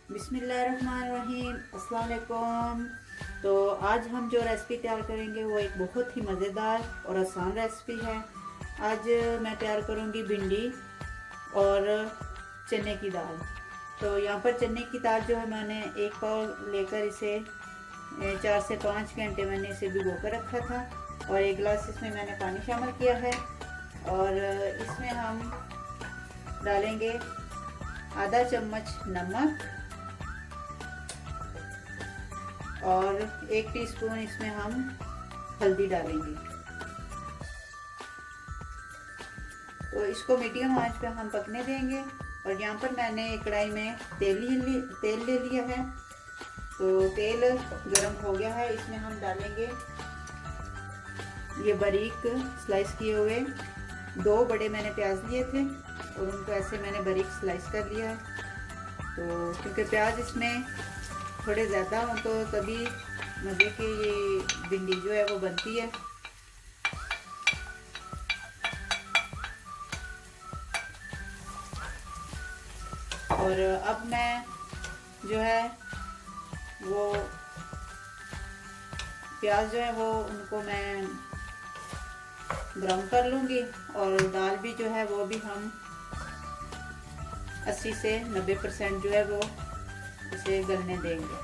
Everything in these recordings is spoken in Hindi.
बिस्मिल्लाहिर्रहमानिर्रहीम, अस्सलाम वालेकुम। तो आज हम जो रेसिपी तैयार करेंगे वो एक बहुत ही मज़ेदार और आसान रेसिपी है। आज मैं तैयार करूँगी भिंडी और चने की दाल। तो यहाँ पर चने की दाल जो है मैंने एक पाव लेकर इसे 4 से 5 घंटे मैंने इसे भिगो कर रखा था और एक गिलास इसमें मैंने पानी शामिल किया है। और इसमें हम डालेंगे आधा चम्मच नमक और 1 टीस्पून इसमें हम हल्दी डालेंगे। तो इसको मीडियम आंच पे हम पकने देंगे। और यहाँ पर मैंने एक कढ़ाई में तेल ले लिया है। तो तेल गरम हो गया है, इसमें हम डालेंगे ये बारीक स्लाइस किए हुए 2 बड़े मैंने प्याज लिए थे और उनको ऐसे मैंने बारीक स्लाइस कर लिया है। तो क्योंकि प्याज इसमें थोड़े ज़्यादा हों तो तभी मज़े के ये भिंडी जो है वो बनती है। और अब मैं जो है वो प्याज जो है वो उनको मैं ब्राउन कर लूँगी और दाल भी जो है वो भी हम 80 से 90% जो है वो इसे गलने देंगे।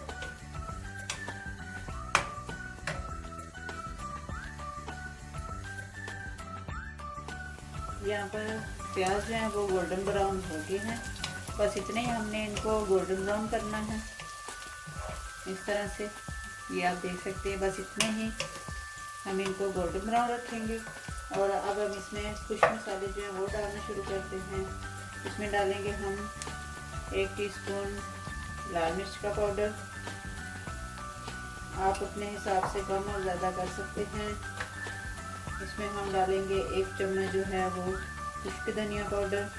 यहाँ पर प्याज जो है वो गोल्डन ब्राउन हो गए हैं। बस इतने ही हमने इनको गोल्डन ब्राउन करना है, इस तरह से। ये आप देख सकते हैं, बस इतने ही हम इनको गोल्डन ब्राउन रखेंगे। और अब हम इसमें कुछ मसाले जो हैं वो डालना शुरू करते हैं। इसमें डालेंगे हम 1 टीस्पून लाल मिर्च का पाउडर। आप अपने हिसाब से कम और ज़्यादा कर सकते हैं। इसमें हम डालेंगे 1 चम्मच जो है वो खुश्क धनिया पाउडर।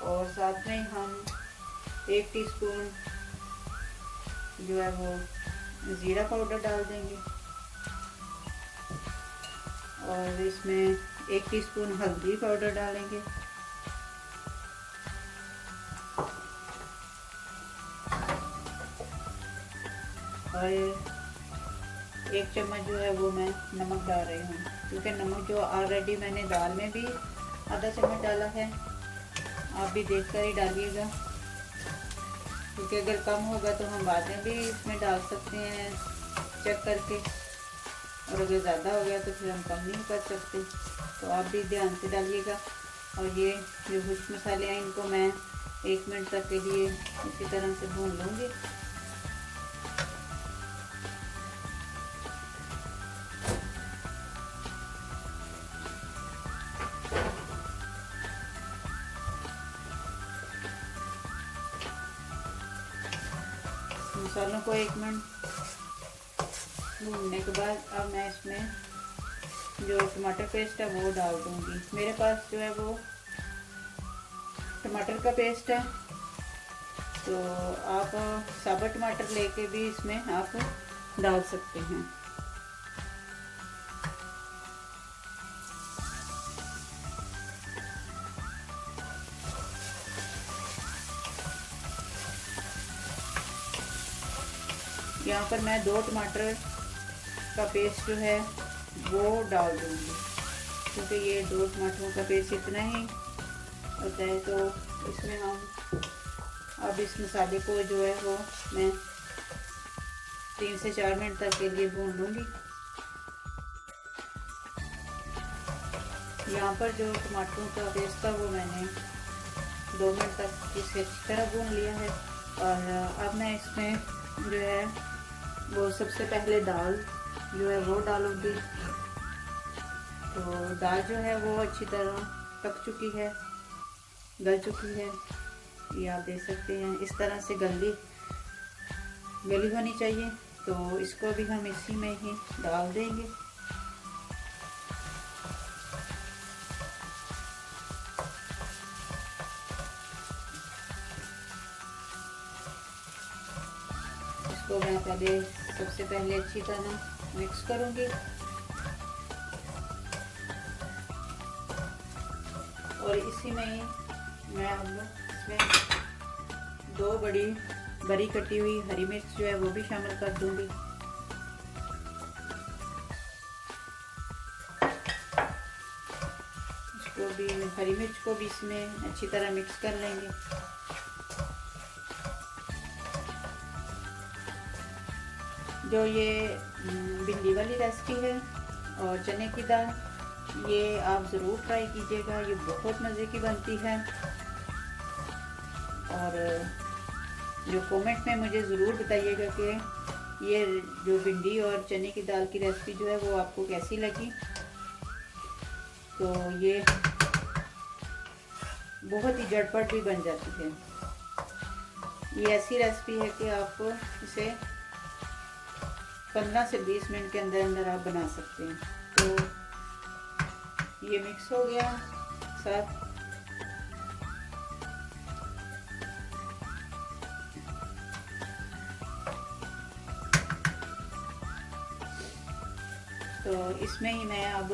और साथ में हम 1 टीस्पून जो है वो ज़ीरा पाउडर डाल देंगे। और इसमें 1 टीस्पून हल्दी पाउडर डालेंगे। और 1 चम्मच जो है वो मैं नमक डाल रही हूँ, क्योंकि नमक जो ऑलरेडी मैंने दाल में भी आधा चम्मच डाला है। आप भी देख कर ही डालिएगा, क्योंकि अगर कम होगा तो हम बाद में भी इसमें डाल सकते हैं चेक करके। और अगर ज़्यादा हो गया तो फिर हम कम नहीं कर सकते, तो आप भी ध्यान से डालिएगा। और ये जो खुश्क मसाले हैं इनको मैं 1 मिनट तक के लिए इसी तरह से भून लूँगी। मसालों को 1 मिनट भूनने के बाद अब मैं इसमें जो टमाटर पेस्ट है वो डाल दूँगी। मेरे पास जो है वो टमाटर का पेस्ट है, तो आप साबुत टमाटर लेके भी इसमें आप डाल सकते हैं। यहाँ पर मैं 2 टमाटर का पेस्ट जो है वो डाल दूँगी, क्योंकि ये 2 टमाटरों का पेस्ट इतना ही होता है। तो इसमें हम अब इस मसाले को जो है वो मैं 3 से 4 मिनट तक के लिए भून लूँगी। यहाँ पर जो टमाटरों का पेस्ट था वो मैंने 2 मिनट तक इसे अच्छी तरह भून लिया है। और अब मैं इसमें जो है वो सबसे पहले दाल जो है वो डालूँगी। तो दाल जो है वो अच्छी तरह पक चुकी है, गल चुकी है। ये आप देख सकते हैं, इस तरह से गली होनी चाहिए। तो इसको भी हम इसी में ही डाल देंगे। इसको मैं सबसे पहले अच्छी तरह मिक्स करूँगी। और इसी में ही मैं अब इसमें 2 बड़ी कटी हुई हरी मिर्च जो है वो भी शामिल कर दूंगी। इसको भी, हरी मिर्च को भी इसमें अच्छी तरह मिक्स कर लेंगे। जो ये भिंडी वाली रेसिपी है और चने की दाल, ये आप ज़रूर ट्राई कीजिएगा, ये बहुत मज़े की बनती है। और जो कमेंट में मुझे ज़रूर बताइएगा कि ये जो भिंडी और चने की दाल की रेसिपी जो है वो आपको कैसी लगी। तो ये बहुत ही झटपट भी बन जाती है। ये ऐसी रेसिपी है कि आप इसे 15 से 20 मिनट के अंदर अंदर आप बना सकते हैं। तो ये मिक्स हो गया सब। तो इसमें ही मैं अब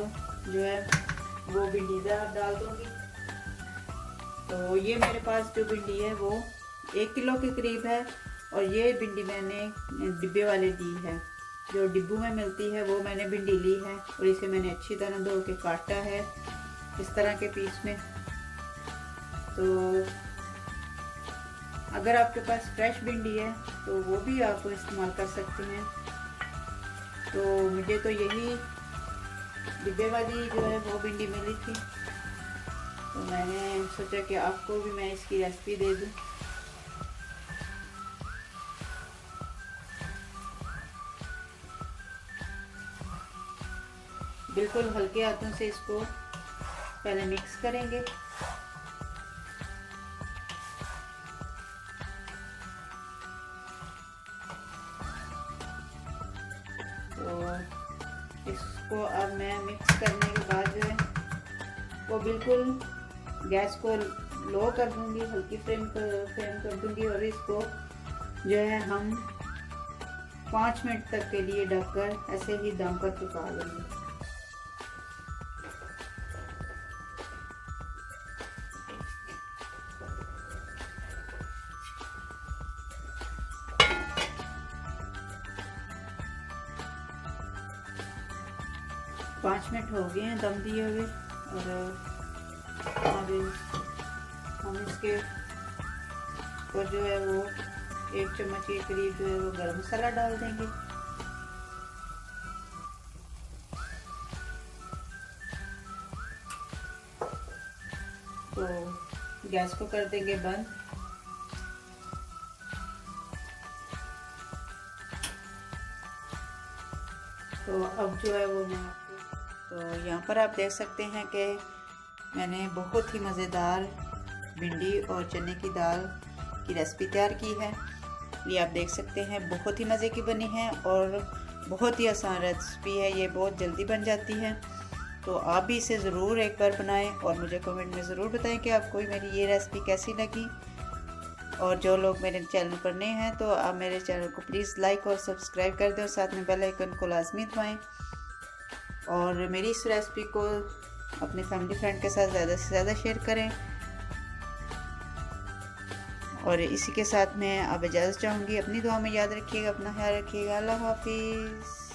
जो है वो भिंडी डाल दूंगी। तो ये मेरे पास जो भिंडी है वो 1 किलो के करीब है और ये भिंडी मैंने डिब्बे वाले ली है, जो डिब्बू में मिलती है वो मैंने भिंडी ली है और इसे मैंने अच्छी तरह धो के काटा है इस तरह के पीस में। तो अगर आपके पास फ्रेश भिंडी है तो वो भी आप इस्तेमाल कर सकते हैं। तो मुझे तो यही डिब्बे वाली जो है वो भिंडी मिली थी, तो मैंने सोचा कि आपको भी मैं इसकी रेसिपी दे दूं। बिल्कुल हल्के हाथों से इसको पहले मिक्स करेंगे। तो इसको अब मैं मिक्स करने के बाद जो है वो बिल्कुल गैस को लो कर दूंगी, हल्की फ्लेम कर दूंगी और इसको जो है हम 5 मिनट तक के लिए ढककर ऐसे ही दम पर पका लेंगे। पाँच मिनट हो गए हैं दम दिए हुए और अभी हम इसके को जो है वो 1 चम्मच के करीब जो है वो गरम मसाला डाल देंगे। तो गैस को कर देंगे बंद। तो अब जो है वो मैं तो यहाँ पर आप देख सकते हैं कि मैंने बहुत ही मज़ेदार भिंडी और चने की दाल की रेसिपी तैयार की है। ये आप देख सकते हैं बहुत ही मज़े की बनी है और बहुत ही आसान रेसिपी है, ये बहुत जल्दी बन जाती है। तो आप भी इसे ज़रूर एक बार बनाएं और मुझे कमेंट में ज़रूर बताएं कि आपको मेरी ये रेसिपी कैसी लगी। और जो लोग मेरे चैनल पर नए हैं तो आप मेरे चैनल को प्लीज़ लाइक और सब्सक्राइब कर दें और साथ में बेल आइकन को लाजमी दबाएं और मेरी इस रेसिपी को अपने फैमिली फ्रेंड के साथ ज़्यादा से ज़्यादा शेयर करें। और इसी के साथ मैं अब इजाज़त चाहूँगी। अपनी दुआ में याद रखिएगा, अपना ख्याल रखिएगा। अल्लाह हाफिज़।